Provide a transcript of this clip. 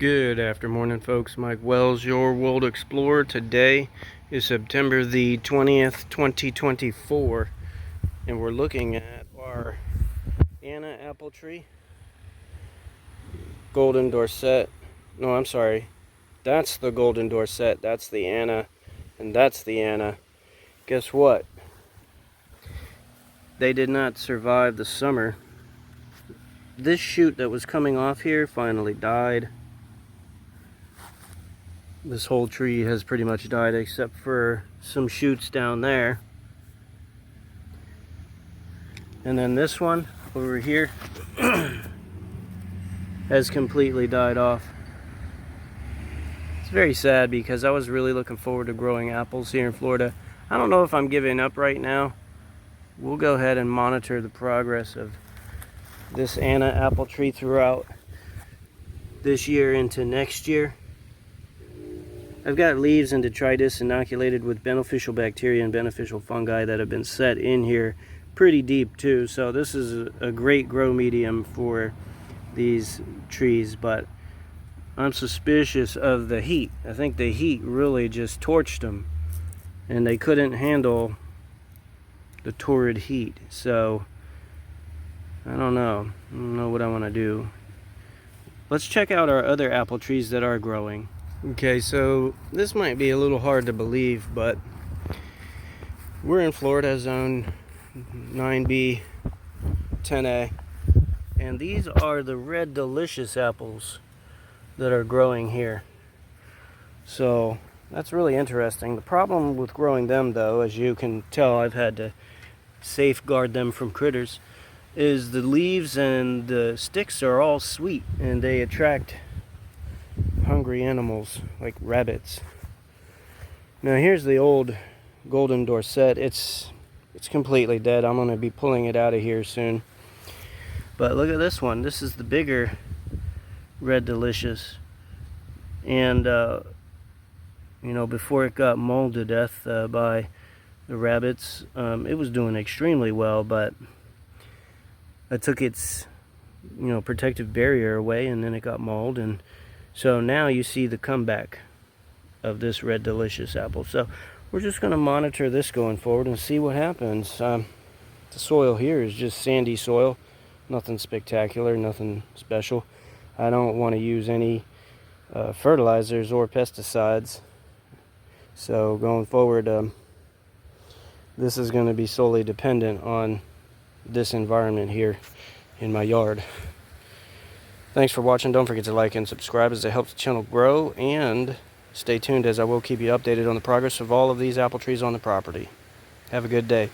Good afternoon, folks. Mike Wells, your World Explorer. Today is September the 20th, 2024, and we're looking at our Anna apple tree, Golden Dorset. No, I'm sorry. That's the Golden Dorset. That's the Anna, and that's the Anna. Guess what? They did not survive the summer. This shoot that was coming off here finally died. This whole tree has pretty much died except for some shoots down there. And then this one over here has completely died off. It's very sad because I was really looking forward to growing apples here in Florida. I don't know if I'm giving up right now. We'll go ahead and monitor the progress of this Anna apple tree throughout this year into next year. I've got leaves and detritus inoculated with beneficial bacteria and beneficial fungi that have been set in here pretty deep too. So this is a great grow medium for these trees, but I'm suspicious of the heat. I think the heat really just torched them and they couldn't handle the torrid heat. So I don't know what I want to do. Let's check out our other apple trees that are growing. Okay, so this might be a little hard to believe, but we're in Florida zone 9B 10A, and these are the Red Delicious apples that are growing here. So that's really interesting. The problem with growing them, though, as you can tell, I've had to safeguard them from critters, is the leaves and the sticks are all sweet and they attract hungry animals like rabbits. Now here's the old Golden Dorset. It's completely dead. I'm going to be pulling it out of here soon. But look at this one. This is the bigger Red Delicious. And before it got mauled to death by the rabbits, it was doing extremely well, but I took its protective barrier away and then it got mauled, and so now you see the comeback of this Red Delicious apple. So we're just going to monitor this going forward and see what happens. The soil here is just sandy soil, nothing spectacular, nothing special. I don't want to use any fertilizers or pesticides. So going forward, this is going to be solely dependent on this environment here in my yard. Thanks for watching. Don't forget to like and subscribe as it helps the channel grow, and stay tuned as I will keep you updated on the progress of all of these apple trees on the property. Have a good day.